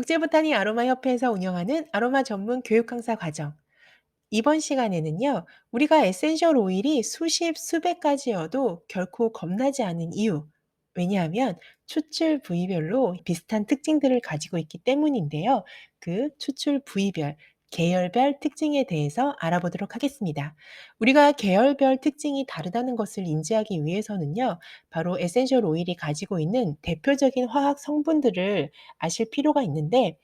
국제보타니 아로마 협회에서 운영하는 아로마 전문 교육 강사 과정. 이번 시간에는요, 우리가 에센셜 오일이 수십, 수백 가지여도 결코 겁나지 않은 이유. 왜냐하면 추출 부위별로 비슷한 특징들을 가지고 있기 때문인데요. 그 추출 부위별, 계열별 특징에 대해서 알아보도록 하겠습니다. 우리가 계열별 특징이 다르다는 것을 인지하기 위해서는요, 바로 에센셜 오일이 가지고 있는 대표적인 화학 성분들을 아실 필요가 있는데,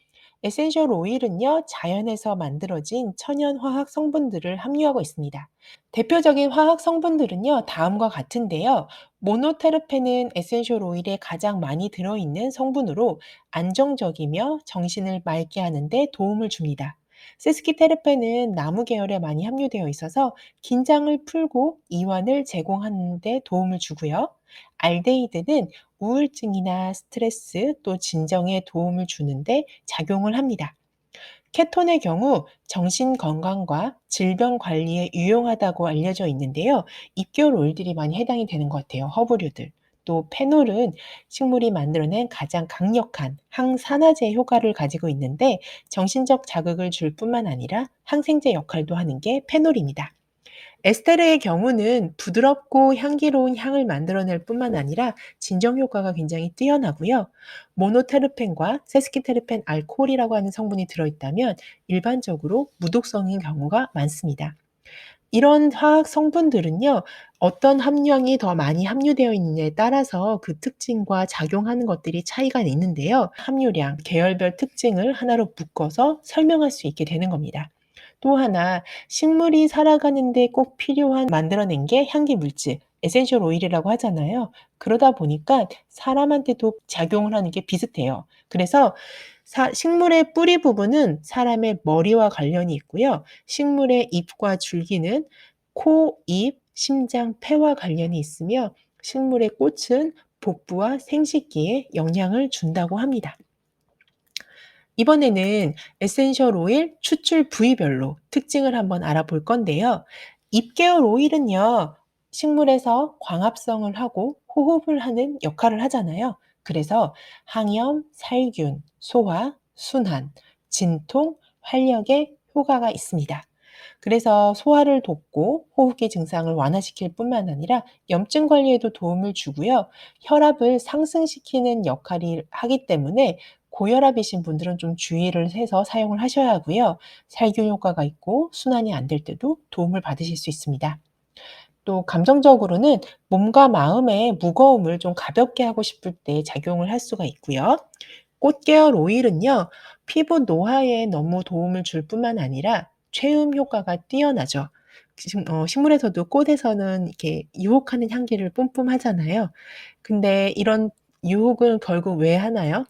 에센셜 오일은요, 자연에서 만들어진 천연 화학 성분들을 함유하고 있습니다. 대표적인 화학 성분들은요, 다음과 같은데요. 모노테르펜은 에센셜 오일에 가장 많이 들어있는 성분으로 안정적이며 정신을 맑게 하는데 도움을 줍니다. 세스키테르펜은 나무 계열에 많이 함유되어 있어서 긴장을 풀고 이완을 제공하는 데 도움을 주고요. 알데히드는 우울증이나 스트레스 또 진정에 도움을 주는데 작용을 합니다. 케톤의 경우 정신 건강과 질병 관리에 유용하다고 알려져 있는데요. 잎계열 오일들이 많이 해당이 되는 것 같아요. 허브류들. 또 페놀은 식물이 만들어낸 가장 강력한 항산화제 효과를 가지고 있는데 정신적 자극을 줄 뿐만 아니라 항생제 역할도 하는 게 페놀입니다. 에스테르의 경우는 부드럽고 향기로운 향을 만들어낼 뿐만 아니라 진정 효과가 굉장히 뛰어나고요. 모노테르펜과 세스키테르펜 알코올이라고 하는 성분이 들어있다면 일반적으로 무독성인 경우가 많습니다. 이런 화학 성분들은요, 어떤 함량이 더 많이 함유되어 있느냐에 따라서 그 특징과 작용하는 것들이 차이가 있는데요. 함유량, 계열별 특징을 하나로 묶어서 설명할 수 있게 되는 겁니다. 또 하나, 식물이 살아가는 데 꼭 필요한 만들어낸 게 향기 물질, 에센셜 오일이라고 하잖아요. 그러다 보니까 사람한테도 작용을 하는 게 비슷해요. 그래서 식물의 뿌리 부분은 사람의 머리와 관련이 있고요. 식물의 잎과 줄기는 코, 입, 심장, 폐와 관련이 있으며 식물의 꽃은 복부와 생식기에 영향을 준다고 합니다. 이번에는 에센셜 오일 추출 부위별로 특징을 한번 알아볼 건데요. 잎계열 오일은요, 식물에서 광합성을 하고 호흡을 하는 역할을 하잖아요. 그래서 항염, 살균, 소화, 순환, 진통, 활력에 효과가 있습니다. 그래서 소화를 돕고 호흡기 증상을 완화시킬 뿐만 아니라 염증 관리에도 도움을 주고요. 혈압을 상승시키는 역할을 하기 때문에 고혈압이신 분들은 좀 주의를 해서 사용을 하셔야 하고요. 살균 효과가 있고 순환이 안 될 때도 도움을 받으실 수 있습니다. 또 감정적으로는 몸과 마음의 무거움을 좀 가볍게 하고 싶을 때 작용을 할 수가 있고요. 꽃계열 오일은요, 피부 노화에 너무 도움을 줄 뿐만 아니라 최음 효과가 뛰어나죠. 식물에서도 꽃에서는 이렇게 유혹하는 향기를 뿜뿜하잖아요. 근데 이런 유혹을 결국 왜 하나요?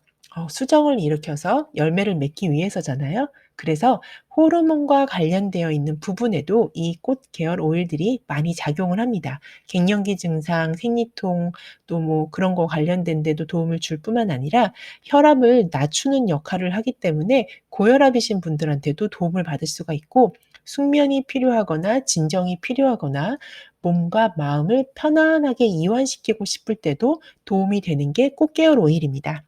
수정을 일으켜서 열매를 맺기 위해서잖아요. 그래서 호르몬과 관련되어 있는 부분에도 이 꽃 계열 오일들이 많이 작용을 합니다. 갱년기 증상, 생리통 또 뭐 그런 거 관련된 데도 도움을 줄 뿐만 아니라 혈압을 낮추는 역할을 하기 때문에 고혈압이신 분들한테도 도움을 받을 수가 있고, 숙면이 필요하거나 진정이 필요하거나 몸과 마음을 편안하게 이완시키고 싶을 때도 도움이 되는 게 꽃계열 오일입니다.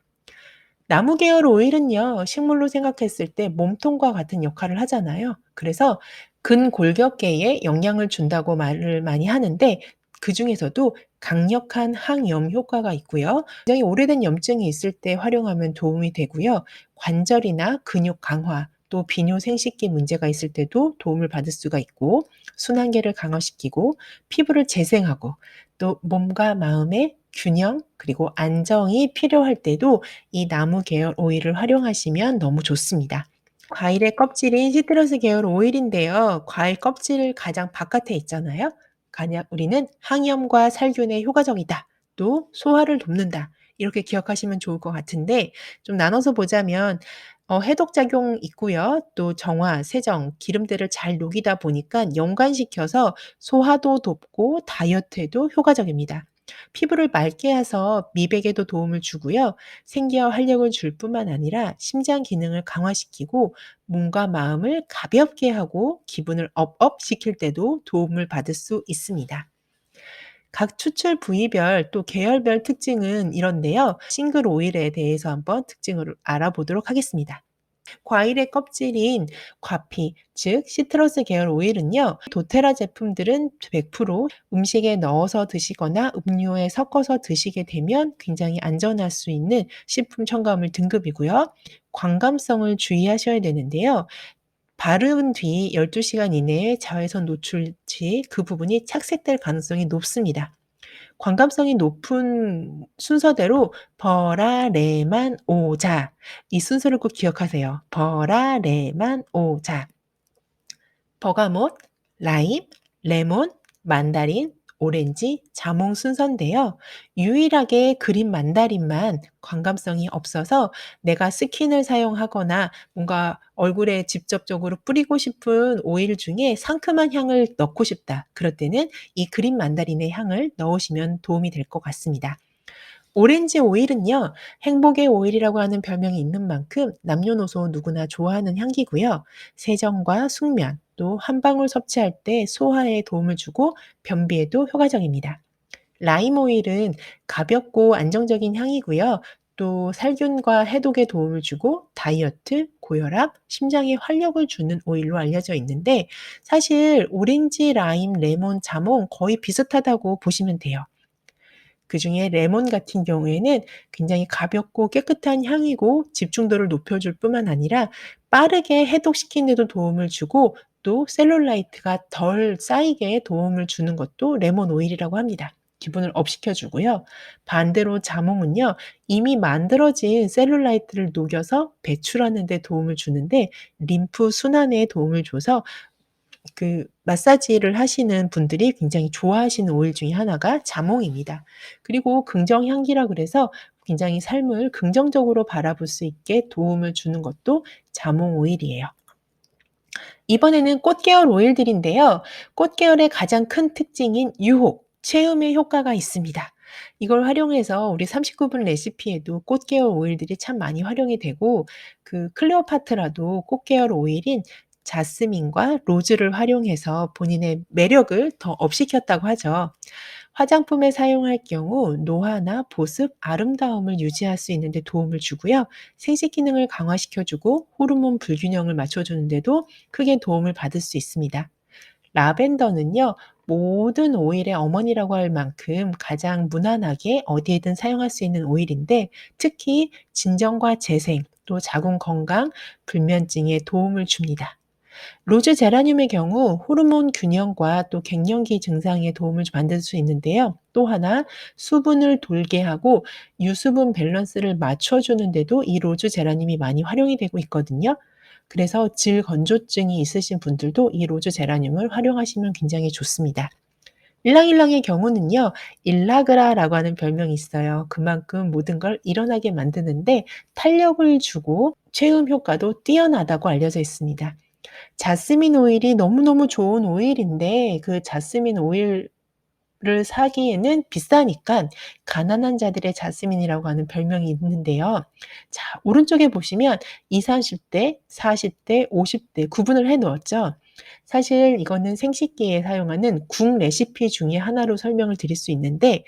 나무 계열 오일은요, 식물로 생각했을 때 몸통과 같은 역할을 하잖아요. 그래서 근골격계에 영향을 준다고 말을 많이 하는데 그중에서도 강력한 항염 효과가 있고요. 굉장히 오래된 염증이 있을 때 활용하면 도움이 되고요. 관절이나 근육 강화, 또 비뇨 생식기 문제가 있을 때도 도움을 받을 수가 있고, 순환계를 강화시키고 피부를 재생하고 또 몸과 마음의 균형 그리고 안정이 필요할 때도 이 나무 계열 오일을 활용하시면 너무 좋습니다. 과일의 껍질인 시트러스 계열 오일인데요. 과일 껍질 가장 바깥에 있잖아요. 간약 우리는 항염과 살균에 효과적이다. 또 소화를 돕는다. 이렇게 기억하시면 좋을 것 같은데 좀 나눠서 보자면 해독 작용 있고요. 또 정화, 세정, 기름때를 잘 녹이다 보니까 연관시켜서 소화도 돕고 다이어트에도 효과적입니다. 피부를 맑게 해서 미백에도 도움을 주고요. 생기와 활력을 줄 뿐만 아니라 심장 기능을 강화시키고 몸과 마음을 가볍게 하고 기분을 업업 시킬 때도 도움을 받을 수 있습니다. 각 추출 부위별 또 계열별 특징은 이런데요. 싱글 오일에 대해서 한번 특징을 알아보도록 하겠습니다. 과일의 껍질인 과피, 즉 시트러스 계열 오일은요. 도테라 제품들은 100% 음식에 넣어서 드시거나 음료에 섞어서 드시게 되면 굉장히 안전할 수 있는 식품 첨가물 등급이고요. 광감성을 주의하셔야 되는데요. 바른 뒤 12시간 이내에 자외선 노출 시 그 부분이 착색될 가능성이 높습니다. 광감성이 높은 순서대로 버라, 레만, 오자. 이 순서를 꼭 기억하세요. 버라, 레만, 오자. 버가못, 라임, 레몬, 만다린, 오렌지, 자몽 순서인데요. 유일하게 그린 만다린만 광감성이 없어서 내가 스킨을 사용하거나 뭔가 얼굴에 직접적으로 뿌리고 싶은 오일 중에 상큼한 향을 넣고 싶다. 그럴 때는 이 그린 만다린의 향을 넣으시면 도움이 될 것 같습니다. 오렌지 오일은요, 행복의 오일이라고 하는 별명이 있는 만큼 남녀노소 누구나 좋아하는 향기고요. 세정과 숙면, 또 한 방울 섭취할 때 소화에 도움을 주고 변비에도 효과적입니다. 라임 오일은 가볍고 안정적인 향이고요. 또 살균과 해독에 도움을 주고 다이어트, 고혈압, 심장에 활력을 주는 오일로 알려져 있는데 사실 오렌지, 라임, 레몬, 자몽 거의 비슷하다고 보시면 돼요. 그중에 레몬 같은 경우에는 굉장히 가볍고 깨끗한 향이고 집중도를 높여줄 뿐만 아니라 빠르게 해독시키는 데도 도움을 주고 또 셀룰라이트가 덜 쌓이게 도움을 주는 것도 레몬 오일이라고 합니다. 기분을 업시켜 주고요. 반대로 자몽은요. 이미 만들어진 셀룰라이트를 녹여서 배출하는 데 도움을 주는데 림프 순환에 도움을 줘서 마사지를 하시는 분들이 굉장히 좋아하시는 오일 중에 하나가 자몽입니다. 그리고 긍정 향기라 그래서 굉장히 삶을 긍정적으로 바라볼 수 있게 도움을 주는 것도 자몽 오일이에요. 이번에는 꽃 계열 오일들인데요. 꽃 계열의 가장 큰 특징인 유혹, 체음의 효과가 있습니다. 이걸 활용해서 우리 39분 레시피에도 꽃 계열 오일들이 참 많이 활용이 되고 클레오파트라도 꽃 계열 오일인 자스민과 로즈를 활용해서 본인의 매력을 더 업시켰다고 하죠. 화장품에 사용할 경우 노화나 보습, 아름다움을 유지할 수 있는 데 도움을 주고요. 생식 기능을 강화시켜 주고 호르몬 불균형을 맞춰 주는 데도 크게 도움을 받을 수 있습니다. 라벤더는요. 모든 오일의 어머니라고 할 만큼 가장 무난하게 어디에든 사용할 수 있는 오일인데 특히 진정과 재생, 또 자궁 건강, 불면증에 도움을 줍니다. 로즈 제라늄의 경우 호르몬 균형과 또 갱년기 증상에 도움을 만들 수 있는데요. 또 하나 수분을 돌게 하고 유수분 밸런스를 맞춰주는 데도 이 로즈 제라늄이 많이 활용이 되고 있거든요. 그래서 질 건조증이 있으신 분들도 이 로즈 제라늄을 활용하시면 굉장히 좋습니다. 일랑일랑의 경우는요. 일라그라라고 하는 별명이 있어요. 그만큼 모든 걸 일어나게 만드는데 탄력을 주고 체음 효과도 뛰어나다고 알려져 있습니다. 자스민 오일이 너무너무 좋은 오일인데 그 자스민 오일을 사기에는 비싸니깐 가난한 자들의 자스민이라고 하는 별명이 있는데요. 자 오른쪽에 보시면 20-30 대, 40 대, 50대 구분을 해 놓았죠. 사실 이거는 생식기에 사용하는 국 레시피 중에 하나로 설명을 드릴 수 있는데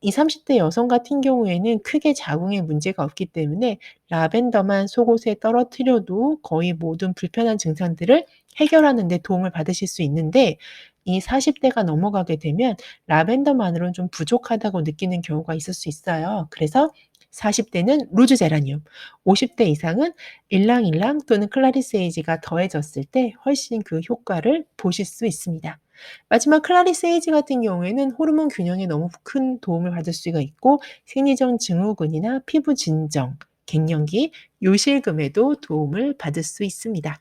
20-30대 여성 같은 경우에는 크게 자궁에 문제가 없기 때문에 라벤더만 속옷에 떨어뜨려도 거의 모든 불편한 증상들을 해결하는 데 도움을 받으실 수 있는데 이 40 대가 넘어가게 되면 라벤더만으로는 좀 부족하다고 느끼는 경우가 있을 수 있어요. 그래서 40 대는 루즈 제라늄, 50대 이상은 일랑일랑 또는 클라리세이지가 더해졌을 때 훨씬 그 효과를 보실 수 있습니다. 마지막 클라리세이지 같은 경우에는 호르몬 균형에 너무 큰 도움을 받을 수가 있고 생리적 증후군이나 피부 진정, 갱년기, 요실금에도 도움을 받을 수 있습니다.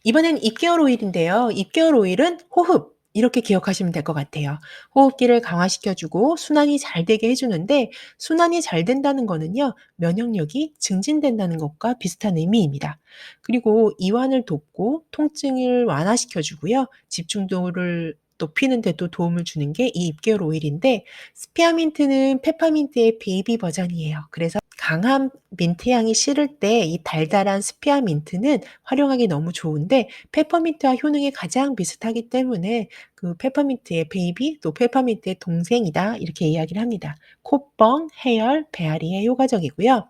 이번엔 입계열 오일인데요. 입계열 오일은 호흡 이렇게 기억하시면 될 것 같아요. 호흡기를 강화시켜 주고 순환이 잘 되게 해 주는데 순환이 잘 된다는 거는요. 면역력이 증진된다는 것과 비슷한 의미입니다. 그리고 이완을 돕고 통증을 완화시켜 주고요. 집중도를 높이는 데도 도움을 주는 게 이 잎계열 오일인데 스피어민트는 페퍼민트의 베이비 버전이에요. 그래서 강한 민트 향이 싫을 때 이 달달한 스피어민트는 활용하기 너무 좋은데 페퍼민트와 효능이 가장 비슷하기 때문에 그 페퍼민트의 베이비 또 페퍼민트의 동생이다 이렇게 이야기를 합니다. 콧병, 해열, 배앓이에 효과적이고요.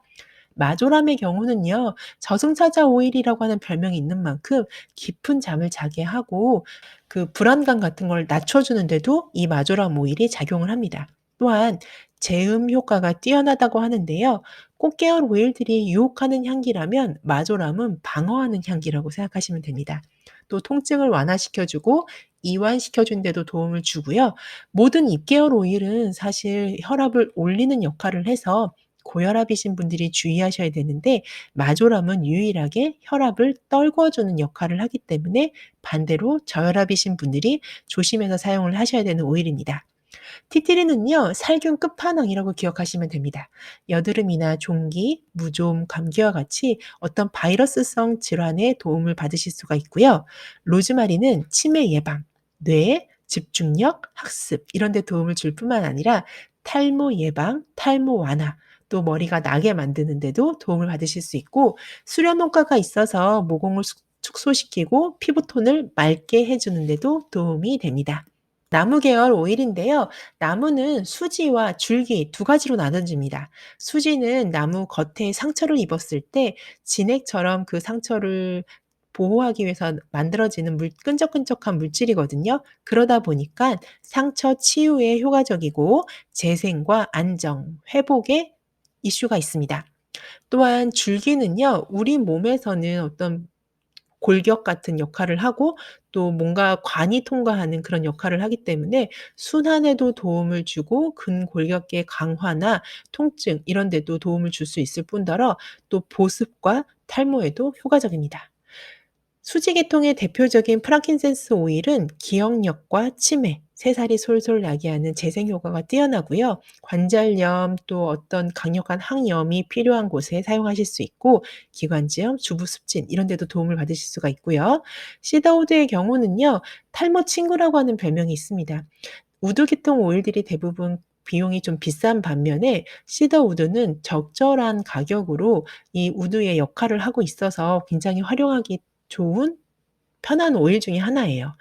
마조람의 경우는요, 저승사자 오일이라고 하는 별명이 있는 만큼 깊은 잠을 자게 하고 그 불안감 같은 걸 낮춰주는 데도 이 마조람 오일이 작용을 합니다. 또한 제음 효과가 뛰어나다고 하는데요. 꽃계열 오일들이 유혹하는 향기라면 마조람은 방어하는 향기라고 생각하시면 됩니다. 또 통증을 완화시켜주고 이완시켜준 데도 도움을 주고요. 모든 잎계열 오일은 사실 혈압을 올리는 역할을 해서 고혈압이신 분들이 주의하셔야 되는데 마조람은 유일하게 혈압을 떨궈주는 역할을 하기 때문에 반대로 저혈압이신 분들이 조심해서 사용을 하셔야 되는 오일입니다. 티티리는요, 살균 끝판왕이라고 기억하시면 됩니다. 여드름이나 종기, 무좀, 감기와 같이 어떤 바이러스성 질환에 도움을 받으실 수가 있고요. 로즈마리는 치매 예방, 뇌, 집중력, 학습 이런 데 도움을 줄 뿐만 아니라 탈모 예방, 탈모 완화, 또 머리가 나게 만드는 데도 도움을 받으실 수 있고 수련 효과가 있어서 모공을 축소시키고 피부톤을 맑게 해주는 데도 도움이 됩니다. 나무 계열 오일인데요. 나무는 수지와 줄기 두 가지로 나눠집니다. 수지는 나무 겉에 상처를 입었을 때 진액처럼 그 상처를 보호하기 위해서 만들어지는 끈적끈적한 물질이거든요. 그러다 보니까 상처 치유에 효과적이고 재생과 안정, 회복에 이슈가 있습니다. 또한 줄기는요. 우리 몸에서는 어떤 골격 같은 역할을 하고 또 뭔가 관이 통과하는 그런 역할을 하기 때문에 순환에도 도움을 주고 근골격계 강화나 통증 이런 데도 도움을 줄 수 있을 뿐더러 또 보습과 탈모에도 효과적입니다. 수지 계통의 대표적인 프랑킨센스 오일은 기억력과 치매, 새살이 솔솔 나게 하는 재생 효과가 뛰어나고요. 관절염 또 어떤 강력한 항염이 필요한 곳에 사용하실 수 있고 기관지염, 주부 습진 이런 데도 도움을 받으실 수가 있고요. 시더우드의 경우는요. 탈모 친구라고 하는 별명이 있습니다. 우드 계통 오일들이 대부분 비용이 좀 비싼 반면에 시더 우드는 적절한 가격으로 이 우드의 역할을 하고 있어서 굉장히 활용하기 좋은 편한 오일 중에 하나예요.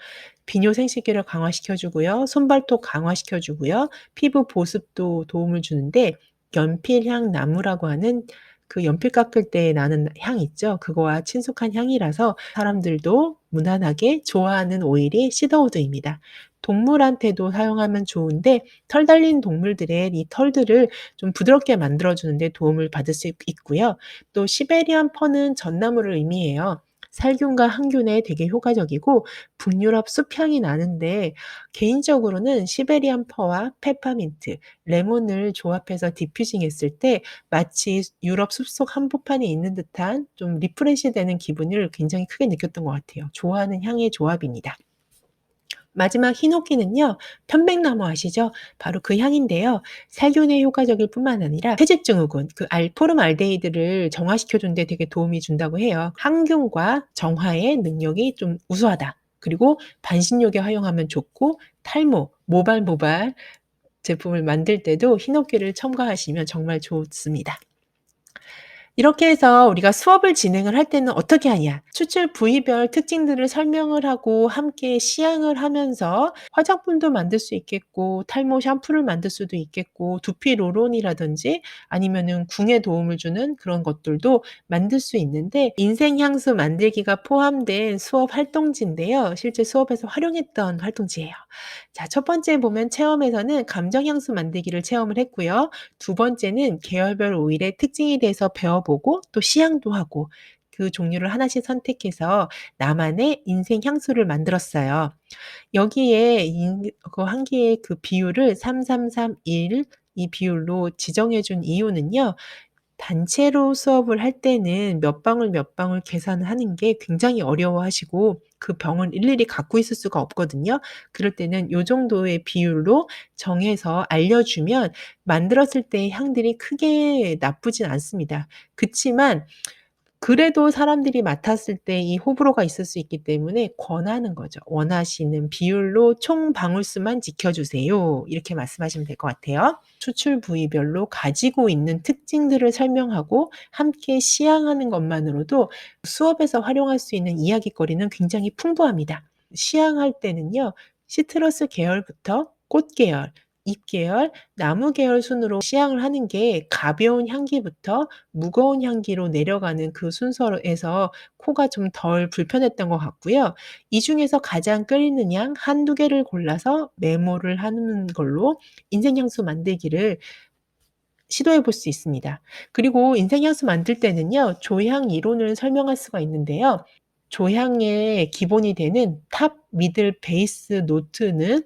비뇨 생식기를 강화시켜 주고요. 손발톱 강화시켜 주고요. 피부 보습도 도움을 주는데 연필향 나무라고 하는 그 연필 깎을 때 나는 향 있죠. 그거와 친숙한 향이라서 사람들도 무난하게 좋아하는 오일이 시더우드입니다. 동물한테도 사용하면 좋은데 털 달린 동물들의 이 털들을 좀 부드럽게 만들어 주는 데 도움을 받을 수 있고요. 또 시베리안 펄은 전나무를 의미해요. 살균과 항균에 되게 효과적이고 북유럽 숲향이 나는데 개인적으로는 시베리안 퍼와 페퍼민트, 레몬을 조합해서 디퓨징 했을 때 마치 유럽 숲속 한복판에 있는 듯한 좀 리프레시 되는 기분을 굉장히 크게 느꼈던 것 같아요. 좋아하는 향의 조합입니다. 마지막 히노키는요. 편백나무 아시죠? 바로 그 향인데요. 살균에 효과적일 뿐만 아니라 퇴직 증후군, 그 알포름알데히드를 정화시켜 주는 데 되게 도움이 준다고 해요. 항균과 정화의 능력이 좀 우수하다. 그리고 반신욕에 활용하면 좋고 탈모, 모발 제품을 만들 때도 히노키를 첨가하시면 정말 좋습니다. 이렇게 해서 우리가 수업을 진행을 할 때는 어떻게 하냐. 추출 부위별 특징들을 설명을 하고 함께 시향을 하면서 화장품도 만들 수 있겠고 탈모 샴푸를 만들 수도 있겠고 두피 롤온이라든지 아니면은 궁에 도움을 주는 그런 것들도 만들 수 있는데 인생 향수 만들기가 포함된 수업 활동지인데요. 실제 수업에서 활용했던 활동지예요. 자, 첫 번째 보면 체험에서는 감정 향수 만들기를 체험을 했고요. 두 번째는 계열별 오일의 특징에 대해서 배워보고 또 시향도 하고 그 종류를 하나씩 선택해서 나만의 인생 향수를 만들었어요. 여기에 그 한 개의 그 비율을 3-3-3-1 이 비율로 지정해 준 이유는요. 단체로 수업을 할 때는 몇 방울 몇 방울 계산을 하는 게 굉장히 어려워하시고 그 병을 일일이 갖고 있을 수가 없거든요. 그럴 때는 요 정도의 비율로 정해서 알려주면 만들었을 때의 향들이 크게 나쁘진 않습니다. 그치만 그래도 사람들이 맡았을 때 이 호불호가 있을 수 있기 때문에 권하는 거죠. "원하시는 비율로 총 방울수만 지켜 주세요." 이렇게 말씀하시면 될 것 같아요. 추출 부위별로 가지고 있는 특징들을 설명하고 함께 시향하는 것만으로도 수업에서 활용할 수 있는 이야깃거리는 굉장히 풍부합니다. 시향할 때는요. 시트러스 계열부터 꽃 계열, 잎 계열, 나무 계열 순으로 시향을 하는 게 가벼운 향기부터 무거운 향기로 내려가는 그 순서에서 코가 좀 덜 불편했던 것 같고요. 이 중에서 가장 끌리는 향 한두 개를 골라서 메모를 하는 걸로 인생 향수 만들기를 시도해 볼 수 있습니다. 그리고 인생 향수 만들 때는요. 조향 이론을 설명할 수가 있는데요. 조향의 기본이 되는 탑, 미들, 베이스 노트는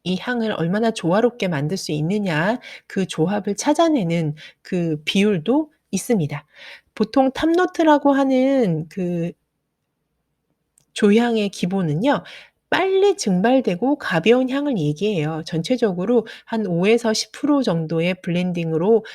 이 향을 얼마나 조화롭게 만들 수 있느냐 그 조합을 찾아내는 그 비율도 있습니다. 보통 탑노트라고 하는 그 조향의 기본은요. 빨리 증발되고 가벼운 향을 얘기해요. 전체적으로 한 5에서 10% 정도의 블렌딩으로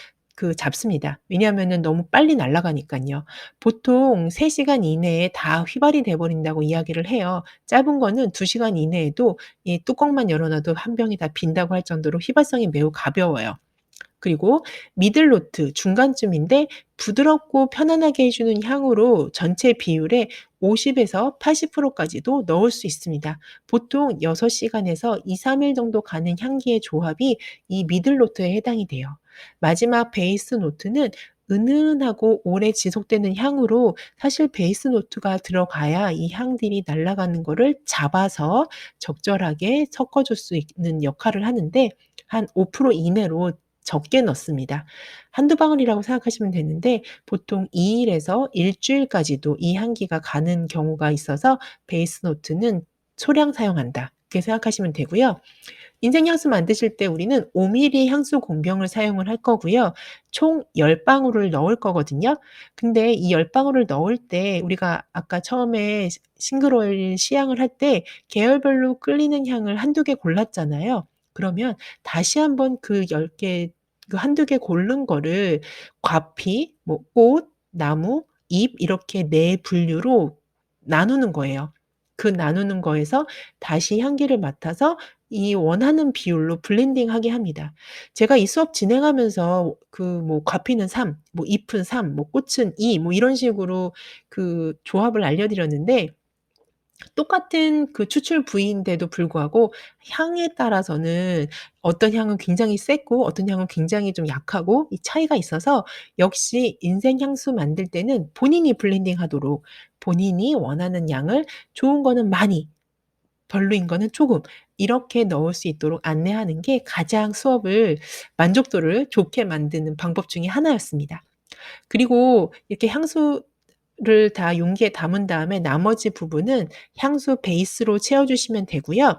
잡습니다. 왜냐하면은 너무 빨리 날아가니깐요. 보통 3 시간 이내에 다 휘발이 돼 버린다고 이야기를 해요. 짧은 거는 2 시간 이내에도 이 뚜껑만 열어 놔도 한 병이 다 빈다고 할 정도로 휘발성이 매우 가벼워요. 그리고 미들 노트 중간쯤인데 부드럽고 편안하게 해 주는 향으로 전체 비율의 50 에서 80% 까지도 넣을 수 있습니다. 보통 6 시간에서 2-3일 정도 가는 향기의 조합이 이 미들 노트에 해당이 돼요. 마지막 베이스 노트는 은은하고 오래 지속되는 향으로 사실 베이스 노트가 들어가야 이 향들이 날아가는 거를 잡아서 적절하게 섞어 줄 수 있는 역할을 하는데 한 5% 이내로 적게 넣습니다. 한두 방울이라고 생각하시면 되는데 보통 2 일에서 1 주일까지도 이 향기가 가는 경우가 있어서 베이스 노트는 소량 사용한다. 이렇게 생각하시면 되고요. 인생 향수 만드실 때 우리는 5 밀리 향수 공병을 사용을 할 거고요. 총 10 방울을 넣을 거거든요. 근데 이 10 방울을 넣을 때 우리가 아까 처음에 싱글 오일 시향을 할 때 계열별로 끌리는 향을 1-2개 골랐잖아요. 그러면 다시 한번 그 10개 그 1-2개 고른 거를 과피, 뭐 꽃, 나무, 잎 이렇게 4 분류로 나누는 거예요. 그 나누는 거에서 다시 향기를 맡아서 이 원하는 비율로 블렌딩하게 합니다. 제가 이 수업 진행하면서 뭐 과피는 3, 뭐 잎은 3, 뭐 꽃은 2 뭐 이런 식으로 조합을 알려 드렸는데 똑같은 그 추출 부위인데도 불구하고 향에 따라서는 어떤 향은 굉장히 세고 어떤 향은 굉장히 좀 약하고 이 차이가 있어서 역시 인생 향수 만들 때는 본인이 블렌딩하도록 본인이 원하는 양을 좋은 거는 많이 별로인 거는 조금 이렇게 넣을 수 있도록 안내하는 게 가장 수업을 만족도를 좋게 만드는 방법 중에 하나였습니다. 그리고 이렇게 향수를 다 용기에 담은 다음에 나머지 부분은 향수 베이스로 채워 주시면 되고요.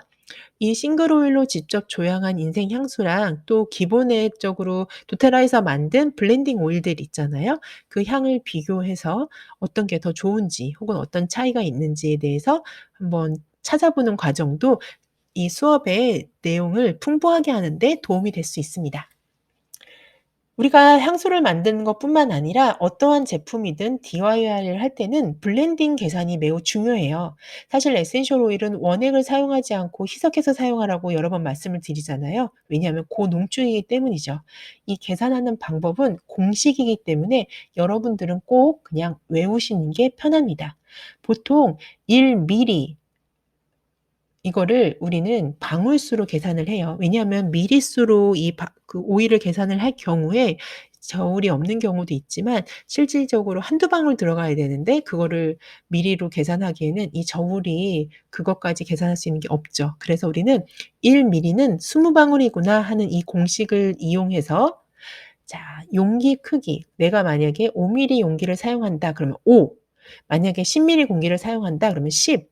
이 싱글 오일로 직접 조향한 인생 향수랑 또 기본적으로 도테라에서 만든 블렌딩 오일들 있잖아요. 그 향을 비교해서 어떤 게 더 좋은지 혹은 어떤 차이가 있는지에 대해서 한번 찾아보는 과정도 이 수업의 내용을 풍부하게 하는 데 도움이 될 수 있습니다. 우리가 향수를 만드는 것뿐만 아니라 어떠한 제품이든 DIY를 할 때는 블렌딩 계산이 매우 중요해요. 사실 에센셜 오일은 원액을 사용하지 않고 희석해서 사용하라고 여러 번 말씀을 드리잖아요. 왜냐하면 고농축이기 때문이죠. 이 계산하는 방법은 공식이기 때문에 여러분들은 꼭 그냥 외우시는 게 편합니다. 보통 1 밀리 이거를 우리는 방울수로 계산을 해요. 왜냐하면 미리수로 오일을 계산을 할 경우에 저울이 없는 경우도 있지만 실질적으로 한두 방울 들어가야 되는데 그거를 미리로 계산하기에는 이 저울이 그것까지 계산할 수 있는 게 없죠. 그래서 우리는 1 미리는 20 방울이구나 하는 이 공식을 이용해서 자 용기 크기 내가 만약에 5 밀리 용기를 사용한다 그러면 5, 만약에 10 밀리 공기를 사용한다 그러면 10,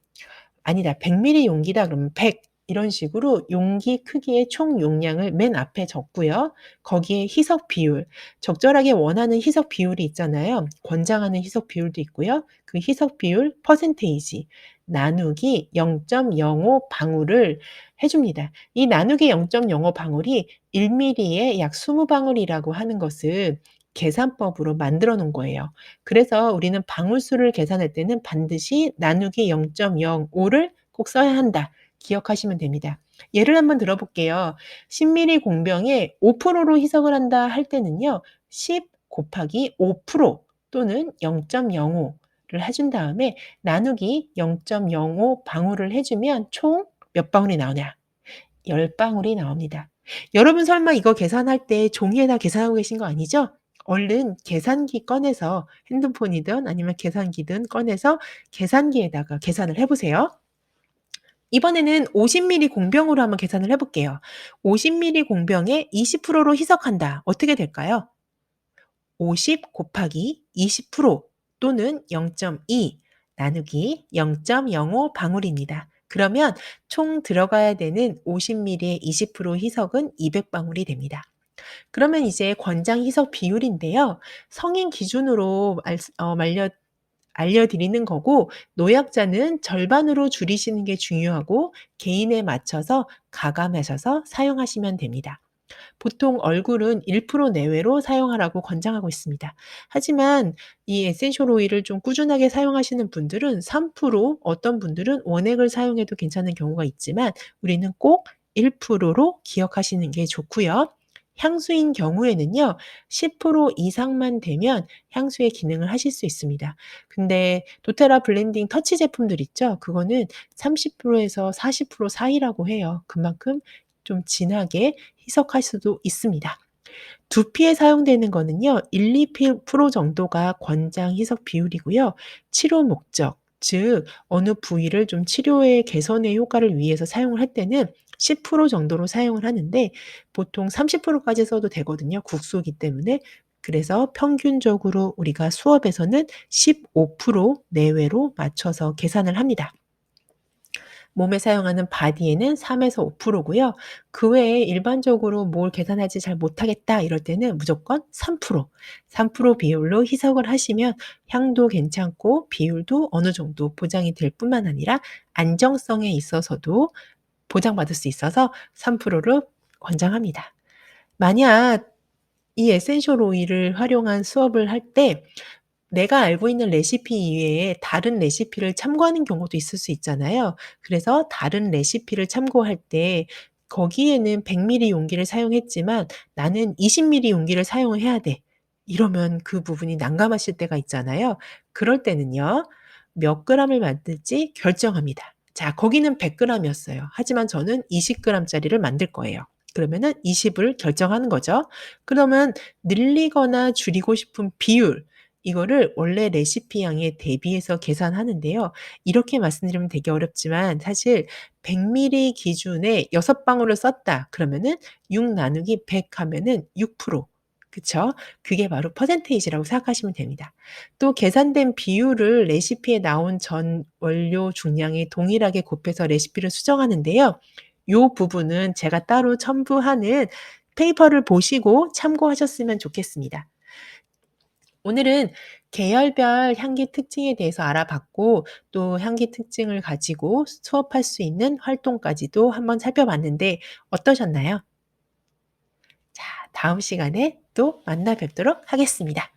아니다. 100 밀리 용기다 그러면 100 이런 식으로 용기 크기의 총 용량을 맨 앞에 적고요. 거기에 희석 비율, 적절하게 원하는 희석 비율이 있잖아요. 권장하는 희석 비율도 있고요. 그 희석 비율 퍼센테이지 나누기 0.05 방울을 해 줍니다. 이 나누기 0.05 방울이 1 밀리에 약 20 방울이라고 하는 것은 계산법으로 만들어 놓은 거예요. 그래서 우리는 방울수를 계산할 때는 반드시 나누기 0.05를 꼭 써야 한다. 기억하시면 됩니다. 예를 한번 들어 볼게요. 10ml 공병에 5%로 희석을 한다 할 때는요. 10 곱하기 5% 또는 0.05를 해준 다음에 나누기 0.05 방울을 해주면 총 몇 방울이 나오냐? 10방울이 나옵니다. 여러분 설마 이거 계산할 때 종이에다 계산하고 계신 거 아니죠? 얼른 계산기 꺼내서 핸드폰이든 아니면 계산기든 꺼내서 계산기에다가 계산을 해 보세요. 이번에는 50ml 공병으로 한번 계산을 해 볼게요. 50ml 공병에 20%로 희석한다. 어떻게 될까요? 50 곱하기 20% 또는 0.2 나누기 0.05 방울입니다. 그러면 총 들어가야 되는 50ml의 20% 희석은 200방울이 됩니다. 그러면 이제 권장 희석 비율인데요. 성인 기준으로 알려드리는 거고 노약자는 절반으로 줄이시는 게 중요하고 개인에 맞춰서 가감하셔서 사용하시면 됩니다. 보통 얼굴은 1% 내외로 사용하라고 권장하고 있습니다. 하지만 이 에센셜 오일을 좀 꾸준하게 사용하시는 분들은 3% 어떤 분들은 원액을 사용해도 괜찮은 경우가 있지만 우리는 꼭 1%로 기억하시는 게 좋고요. 향수인 경우에는요. 10% 이상만 되면 향수의 기능을 하실 수 있습니다. 근데 도테라 블렌딩 터치 제품들 있죠? 그거는 30%에서 40% 사이라고 해요. 그만큼 좀 진하게 희석할 수도 있습니다. 두피에 사용되는 거는요. 1-2% 정도가 권장 희석 비율이고요. 치료 목적, 즉 어느 부위를 좀 치료의 개선의 효과를 위해서 사용을 할 때는 10% 정도로 사용을 하는데 보통 30% 까지 써도 되거든요, 국소이기 때문에. 그래서 평균적으로 우리가 수업에서는 15% 내외로 맞춰서 계산을 합니다. 몸에 사용하는 바디에는 3에서 5%고요. 그 외에 일반적으로 뭘 계산하지 잘 못하겠다 이럴 때는 무조건 3%, 3% 비율로 희석을 하시면 향도 괜찮고 비율도 어느 정도 보장이 될 뿐만 아니라 안정성에 있어서도 보장받을 수 있어서 3%를 권장합니다. 만약 이 에센셜 오일을 활용한 수업을 할 때 내가 알고 있는 레시피 이외에 다른 레시피를 참고하는 경우도 있을 수 있잖아요. 그래서 다른 레시피를 참고할 때 거기에는 100ml 용기를 사용했지만 나는 20ml 용기를 사용을 해야 돼. 이러면 그 부분이 난감하실 때가 있잖아요. 그럴 때는요. 몇 그램을 만들지 결정합니다. 자, 거기는 100g이었어요. 하지만 저는 20g짜리를 만들 거예요. 그러면은 20을 결정하는 거죠. 그러면 늘리거나 줄이고 싶은 비율 이거를 원래 레시피 양에 대비해서 계산하는데요. 이렇게 말씀드리면 되게 어렵지만 사실 100ml 기준에 6 방울을 썼다 그러면은 6 나누기 100 하면은 6%, 그쵸? 그게 바로 퍼센테이지라고 생각하시면 됩니다. 또 계산된 비율을 레시피에 나온 전 원료 중량에 동일하게 곱해서 레시피를 수정하는데요. 요 부분은 제가 따로 첨부하는 페이퍼를 보시고 참고하셨으면 좋겠습니다. 오늘은 계열별 향기 특징에 대해서 알아봤고 또 향기 특징을 가지고 수업할 수 있는 활동까지도 한번 살펴봤는데 어떠셨나요? 자, 다음 시간에 또 만나 뵙도록 하겠습니다.